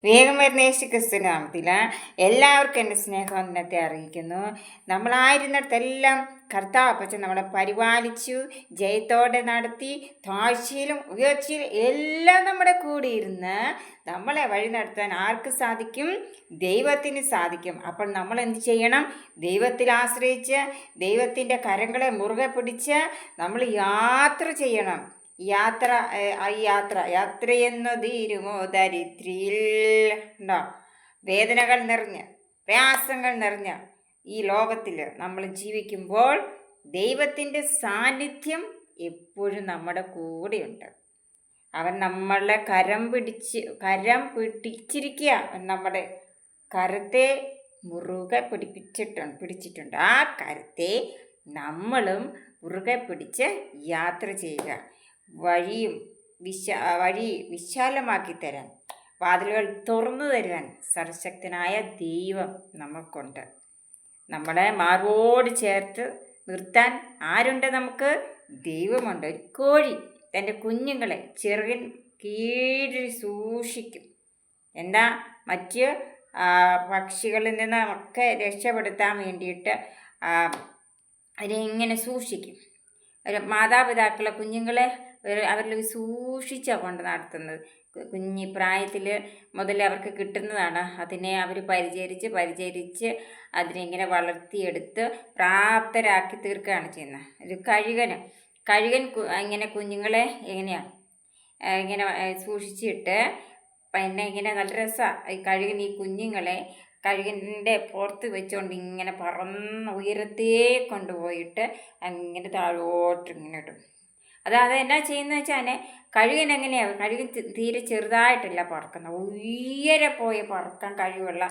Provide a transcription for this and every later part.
വേഗം വരുന്ന യേശു ക്രിസ്തു നാമത്തിൽ എല്ലാവർക്കും എൻ്റെ സ്നേഹവന്ദനത്തെ അറിയിക്കുന്നു. നമ്മളായിരുന്നിടത്തെല്ലാം കർത്താവ് പക്ഷെ നമ്മളെ പരിപാലിച്ചു, ജയത്തോടെ നടത്തി, താഴ്ചയിലും ഉയർച്ചയിലും എല്ലാം നമ്മുടെ കൂടെ ഇരുന്ന് നമ്മളെ വഴി നടത്താൻ ആർക്ക് സാധിക്കും? ദൈവത്തിന് സാധിക്കും. അപ്പോൾ നമ്മൾ എന്ത് ചെയ്യണം? ദൈവത്തിൽ ആശ്രയിച്ച് ദൈവത്തിൻ്റെ കരങ്ങളെ മുറുകെ പിടിച്ച് നമ്മൾ യാത്ര ചെയ്യണം. യാത്രയെന്നു തീരുമോ ദരിദ്രിയിൽ ഉണ്ടോ? വേദനകൾ നിറഞ്ഞ് പ്രയാസങ്ങൾ നിറഞ്ഞ ഈ ലോകത്തിൽ നമ്മൾ ജീവിക്കുമ്പോൾ ദൈവത്തിൻ്റെ സാന്നിധ്യം എപ്പോഴും നമ്മുടെ കൂടെയുണ്ട്. അവൻ നമ്മളെ കരം പിടിച്ചിരിക്കുക. നമ്മുടെ കരത്തെ മുറുകെ പിടിച്ചിട്ടുണ്ട്. ആ കരത്തെ നമ്മളും മുറുകെ പിടിച്ച് യാത്ര ചെയ്യുക. വഴി വിശാലമാക്കി തരാൻ, വാതിലുകൾ തുറന്നു തരുവാൻ സർവശക്തനായ ദൈവം നമുക്കുണ്ട്. നമ്മളെ മാറോട് ചേർത്ത് നിർത്താൻ ആരുണ്ട്? നമുക്ക് ദൈവമുണ്ട്. ഒരു കോഴി തൻ്റെ കുഞ്ഞുങ്ങളെ ചിറകിൻ കീഴിൽ സൂക്ഷിക്കും. എന്താ? മറ്റ് പക്ഷികളിൽ നിന്നൊക്കെ രക്ഷപ്പെടുത്താൻ വേണ്ടിയിട്ട് അതിനെ സൂക്ഷിക്കും. മാതാപിതാക്കളെ കുഞ്ഞുങ്ങളെ അവരിൽ സൂക്ഷിച്ചാണ് കൊണ്ട് നടത്തുന്നത്. കുഞ്ഞി പ്രായത്തിൽ മുതൽ അവർക്ക് കിട്ടുന്നതാണ്. അതിനെ അവർ പരിചരിച്ച് അതിനെ ഇങ്ങനെ വളർത്തിയെടുത്ത് പ്രാപ്തരാക്കി തീർക്കുകയാണ് ചെയ്യുന്നത്. ഒരു കഴുകൻ ഇങ്ങനെ കുഞ്ഞുങ്ങളെ ഇങ്ങനെ സൂക്ഷിച്ചിട്ട് പിന്നെ ഇങ്ങനെ നല്ല രസമാണ്. ഈ കുഞ്ഞുങ്ങളെ കഴുകൻ്റെ പുറത്ത് വെച്ചുകൊണ്ട് ഇങ്ങനെ ഉയരത്തേ കൊണ്ടുപോയിട്ട് അങ്ങനെ താഴോട്ട് ഇങ്ങനെ ഇടും. എന്നാ ചെയ്യുന്നത് വെച്ചാൽ കഴുകൻ എങ്ങനെയാണ്? കഴുകൻ തീരെ ചെറുതായിട്ടല്ല പറക്കുന്നത്, ഉയരെ പോയി പറക്കാൻ കഴിവുള്ള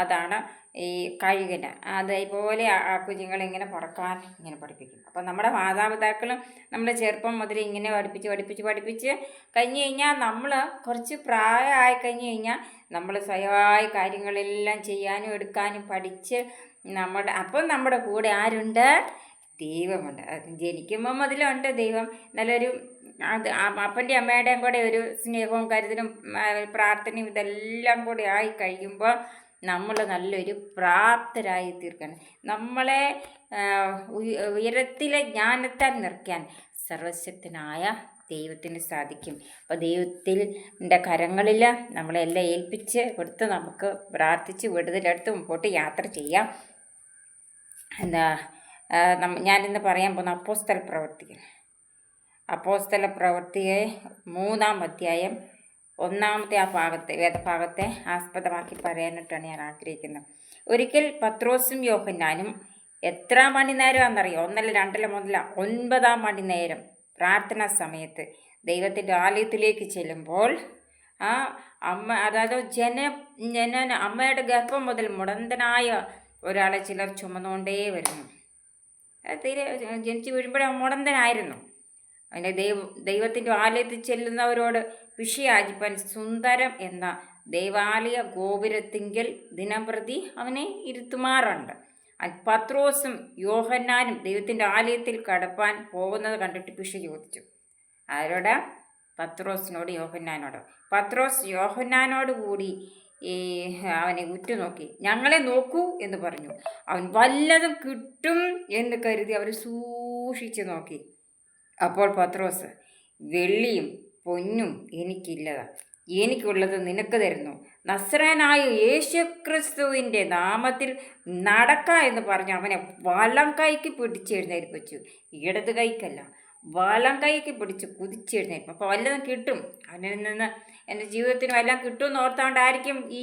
അതാണ് ഈ കഴുകന്. അതേപോലെ ആ കുഞ്ഞുങ്ങളിങ്ങനെ പറക്കാൻ പഠിപ്പിക്കും. അപ്പം നമ്മുടെ മാതാപിതാക്കളും നമ്മളെ ചെറുപ്പം മുതൽ ഇങ്ങനെ പഠിപ്പിച്ച് കഴിഞ്ഞ് കഴിഞ്ഞാൽ നമ്മൾ കുറച്ച് പ്രായമായി കഴിഞ്ഞ് കഴിഞ്ഞാൽ നമ്മൾ സ്വയമായ കാര്യങ്ങളെല്ലാം ചെയ്യാനും എടുക്കാനും പഠിച്ച് അപ്പം നമ്മുടെ കൂടെ ആരുണ്ട്? ദൈവമുണ്ട്. ജനിക്കുമ്പം മുതലുണ്ട് ദൈവം. നല്ലൊരു അപ്പൻ്റെ അമ്മയുടെയും കൂടെ ഒരു സ്നേഹവും കരുതലും പ്രാർത്ഥനയും ഇതെല്ലാം കൂടെ ആയി കഴിയുമ്പോൾ നമ്മൾ നല്ലൊരു പ്രാപ്തരായി തീർക്കണം. നമ്മളെ ഉയരത്തിലെ ജ്ഞാനത്താൽ നിറയ്ക്കാൻ സർവശക്തനായ ദൈവത്തിന് സാധിക്കും. അപ്പോൾ ദൈവത്തിൻ്റെ കരങ്ങളിൽ നമ്മളെല്ലാം ഏൽപ്പിച്ച് കൊടുത്ത് നമുക്ക് പ്രാർത്ഥിച്ച് വിടുതലെടുത്ത് മുമ്പോട്ട് യാത്ര ചെയ്യാം. ഞാനിന്ന് പറയാൻ പോകുന്ന അപ്പോസ്തല പ്രവൃത്തിയെ 3-ാം അധ്യായം 1-ാമത്തെ വേദഭാഗത്തെ ആസ്പദമാക്കി പറയാനായിട്ടാണ് ഞാൻ ആഗ്രഹിക്കുന്നത്. ഒരിക്കൽ പത്രോസും യോഹന്നാനും എത്ര മണിനേരമാണെന്നറിയോ? 1 2 9 മണിനേരം പ്രാർത്ഥനാ സമയത്ത് ദൈവത്തിൻ്റെ ആലയത്തിലേക്ക് ചെല്ലുമ്പോൾ ആ അമ്മ, അതായത് അമ്മയുടെ ഗർഭം മുതൽ മുടന്തനായ ഒരാളെ ചിലർ ചുമന്നുകൊണ്ടേ വരുന്നു. തീരെ ജനിച്ച് വീഴുമ്പോഴേ മുടന്തനായിരുന്നു. അതിൻ്റെ ദൈവത്തിൻ്റെ ആലയത്തിൽ ചെല്ലുന്നവരോട് വിഷയാചിപ്പാൻ സുന്ദരം എന്ന ദൈവാലയ ഗോപുരത്തിങ്കൽ ദിനംപ്രതി അവനെ ഇരുത്തുമാറുണ്ട്. പത്രോസും യോഹന്നാനും ദൈവത്തിൻ്റെ ആലയത്തിൽ കടപ്പാൻ പോകുന്നത് കണ്ടിട്ട് പിഷ ചോദിച്ചു. ആരോടാ? പത്രോസിനോട്, യോഹന്നാനോട്. പത്രോസ് യോഹന്നാനോട് കൂടി അവനെ ഉറ്റുനോക്കി, ഞങ്ങളെ നോക്കൂ എന്ന് പറഞ്ഞു. അവൻ വല്ലതും കിട്ടും എന്ന് കരുതി അവർ സൂക്ഷിച്ചു നോക്കി. അപ്പോൾ പത്രോസ്, വെള്ളിയും പൊന്നും എനിക്കില്ലതാ, എനിക്കുള്ളത് നിനക്ക് തരുന്നു. നസ്രായനായ യേശുക്രിസ്തുവിൻ്റെ നാമത്തിൽ നടക്ക എന്ന് പറഞ്ഞ് അവനെ വലം കൈക്ക് പിടിച്ചെഴുന്നേൽപ്പിച്ചു. ഇടത് കൈക്കല്ല, വലം കൈക്ക് പിടിച്ച് കുതിച്ചെഴുന്നേൽക്കും. അപ്പോൾ വല്ലതും കിട്ടും, അവനിൽ നിന്ന് എൻ്റെ ജീവിതത്തിന് വല്ലതും കിട്ടുമെന്ന് ഓർത്തുകൊണ്ടായിരിക്കും ഈ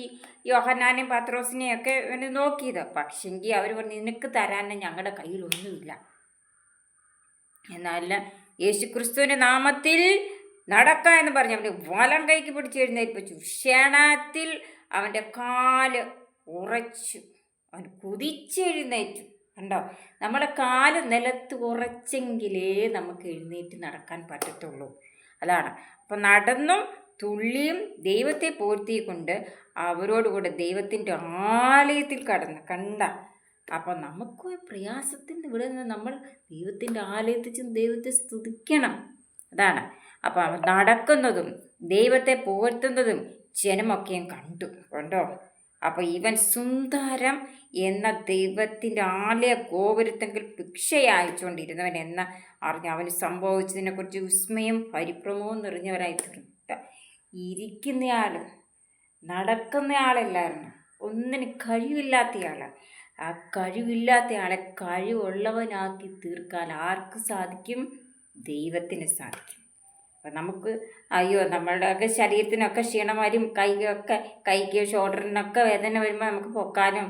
യോഹന്നാനെയും പത്രോസിനെയും ഒക്കെ നോക്കിയത്. പക്ഷെങ്കിൽ അവർ പറഞ്ഞു, നിനക്ക് തരാൻ ഞങ്ങളുടെ കയ്യിലൊന്നുമില്ല. എന്നാൽ യേശുക്രിസ്തുവിൻ്റെ നാമത്തിൽ നടക്ക എന്ന് പറഞ്ഞ് അവൻ്റെ വലം കൈക്ക് പിടിച്ച് എഴുന്നേൽപ്പിച്ചു. ക്ഷണത്തിൽ അവൻ്റെ കാല് ഉറച്ചു, അവൻ കുതിച്ചെഴുന്നേറ്റു. കണ്ടോ? നമ്മുടെ കാല് നിലത്ത് ഉറച്ചെങ്കിലേ നമുക്ക് എഴുന്നേറ്റ് നടക്കാൻ പറ്റത്തുള്ളൂ. അതാണ്. അപ്പം നടന്നും തുള്ളിയും ദൈവത്തെ പോഴ്ത്തിക്കൊണ്ട് അവരോടുകൂടെ ദൈവത്തിൻ്റെ ആലയത്തിൽ കണ്ട. അപ്പം നമുക്ക് പ്രയാസത്തിൻ്റെ ഇവിടെ നിന്ന് നമ്മൾ ദൈവത്തിൻ്റെ ആലയത്തിൽ ചെന്ന് ദൈവത്തെ സ്തുതിക്കണം. അതാണ്. അപ്പം നടക്കുന്നതും ദൈവത്തെ പോഴ്ത്തുന്നതും ജനമൊക്കെയും കണ്ടോ. അപ്പോൾ ഇവൻ സുന്ദരം എന്ന ദൈവത്തിൻ്റെ ആലയ ഗോപുരത്തെങ്കിൽ ഭിക്ഷ അയച്ചുകൊണ്ടിരുന്നവൻ എന്ന അറിഞ്ഞ് അവന് സംഭവിച്ചതിനെക്കുറിച്ച് വിസ്മയം പരിഭ്രമവും നിറഞ്ഞവരായി തീർന്നു. ഇരിക്കുന്നയാൾ, നടക്കുന്നയാളല്ലായിരുന്നു, ഒന്നിന് കഴിവില്ലാത്തയാൾ. ആ കഴിവില്ലാത്തയാളെ കഴിവുള്ളവനാക്കി തീർക്കാൻ ആർക്ക് സാധിക്കും? ദൈവത്തിന് സാധിക്കും. അപ്പം നമുക്ക് നമ്മളുടെയൊക്കെ ശരീരത്തിനൊക്കെ ക്ഷീണം വരും, കൈക്ക് ഷോൾഡറിനൊക്കെ വേദന വരുമ്പോൾ നമുക്ക് പൊക്കാനും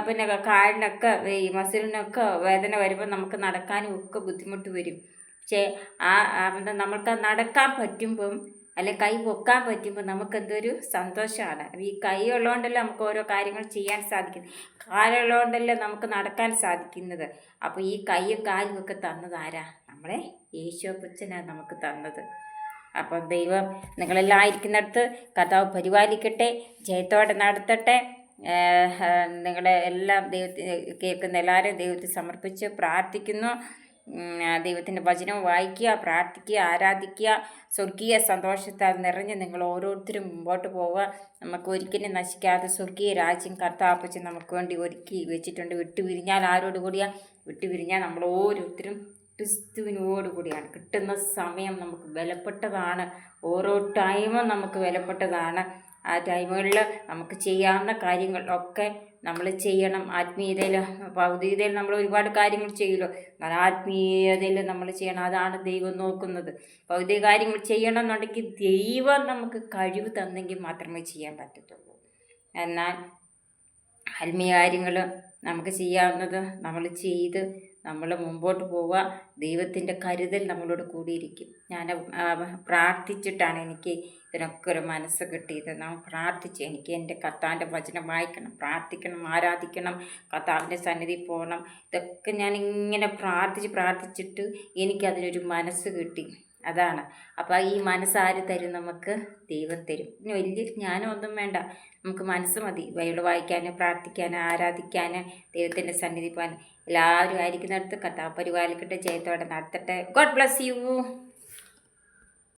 പിന്നെ കാലിനൊക്കെ ഈ മസിലിനൊക്കെ വേദന വരുമ്പോൾ നമുക്ക് നടക്കാനും ഒക്കെ ബുദ്ധിമുട്ട് വരും. പക്ഷേ നമ്മൾക്ക് നടക്കാൻ പറ്റുമ്പം അല്ലെങ്കിൽ കൈ പൊക്കാൻ പറ്റുമ്പോൾ നമുക്കെന്തൊരു സന്തോഷമാണ്. ഈ കൈ ഉള്ളതുകൊണ്ടല്ലേ നമുക്ക് ഓരോ കാര്യങ്ങൾ ചെയ്യാൻ സാധിക്കുന്നത്, കാലുള്ളതുകൊണ്ടല്ലേ നമുക്ക് നടക്കാൻ സാധിക്കുന്നത്. അപ്പോൾ ഈ കൈയും കാലും ഒക്കെ തന്നത് ആരാ? നമ്മളെ യേശുപ്പച്ചനാണ് നമുക്ക് തന്നത്. അപ്പം ദൈവം നിങ്ങളെല്ലാം ഇരിക്കുന്നിടത്ത് കർത്താവ് പരിപാലിക്കട്ടെ, ജയത്തോടെ നടത്തട്ടെ. നിങ്ങളെ എല്ലാം കേൾക്കുന്ന എല്ലാവരും ദൈവത്തെ സമർപ്പിച്ച് പ്രാർത്ഥിക്കുന്നു. ദൈവത്തിൻ്റെ വചനം വായിക്കുക, പ്രാർത്ഥിക്കുക, ആരാധിക്കുക. സ്വർഗീയ സന്തോഷത്താൽ നിറഞ്ഞ് നിങ്ങൾ ഓരോരുത്തരും മുമ്പോട്ട് പോവുക. നമുക്ക് ഒരിക്കലും നശിക്കാതെ സ്വർഗീയ രാജ്യം കർത്താപ്പച്ച് നമുക്ക് വേണ്ടി ഒരുക്കി വെച്ചിട്ടുണ്ട്. വിട്ടുപിരിഞ്ഞാൽ ആരോട് കൂടിയാണ്? വിട്ടുപിരിഞ്ഞാൽ നമ്മൾ ഓരോരുത്തരും ക്രിസ്തുവിനോട് കൂടിയാണ്. കിട്ടുന്ന സമയം നമുക്ക് വിലപ്പെട്ടതാണ്, ഓരോ ടൈമും നമുക്ക് വിലപ്പെട്ടതാണ്. ആ ടൈമുകളിൽ നമുക്ക് ചെയ്യാവുന്ന കാര്യങ്ങളൊക്കെ നമ്മൾ ചെയ്യണം. ആത്മീയതയിൽ, ഭൗതികതയിൽ നമ്മൾ ഒരുപാട് കാര്യങ്ങൾ ചെയ്യുമല്ലോ, എന്നാൽ ആത്മീയതയിൽ നമ്മൾ ചെയ്യണം. അതാണ് ദൈവം നോക്കുന്നത്. ഭൗതിക കാര്യങ്ങൾ ചെയ്യണം എന്നുണ്ടെങ്കിൽ ദൈവം നമുക്ക് കഴിവ് തന്നെങ്കിൽ മാത്രമേ ചെയ്യാൻ പറ്റത്തുള്ളൂ. എന്നാൽ ആത്മീയ കാര്യങ്ങൾ നമുക്ക് ചെയ്യാവുന്നത് നമ്മൾ ചെയ്ത് നമ്മൾ മുമ്പോട്ട് പോവുക. ദൈവത്തിൻ്റെ കരുതൽ നമ്മളോട് കൂടിയിരിക്കും. ഞാൻ പ്രാർത്ഥിച്ചിട്ടാണ് എനിക്ക് ഇതിനൊക്കെ ഒരു മനസ്സ് കിട്ടിയത്. നാം പ്രാർത്ഥിച്ച് എനിക്ക് എൻ്റെ കർത്താവിൻ്റെ വചനം വായിക്കണം, പ്രാർത്ഥിക്കണം, ആരാധിക്കണം, കർത്താവിൻ്റെ സന്നിധി പോകണം. ഇതൊക്കെ ഞാനിങ്ങനെ പ്രാർത്ഥിച്ചിട്ട് എനിക്കതിനൊരു മനസ്സ് കിട്ടി. അതാണ്. അപ്പോൾ ഈ മനസ്സാര് തരും? നമുക്ക് ദൈവം തരും. ഇനി വലിയ ജ്ഞാനമൊന്നും വേണ്ട, നമുക്ക് മനസ്സ് മതി. ബൈബിൾ വായിക്കാൻ, പ്രാർത്ഥിക്കാൻ, ആരാധിക്കാൻ, ദൈവത്തിൻ്റെ സന്നിധി പോകാൻ. എല്ലാവരും ആയിരിക്കുന്നിടത്ത് കർത്താവ് പരിപാലിക്കട്ടെ, ജയത്തോടെ നടത്തട്ടെ. God bless you.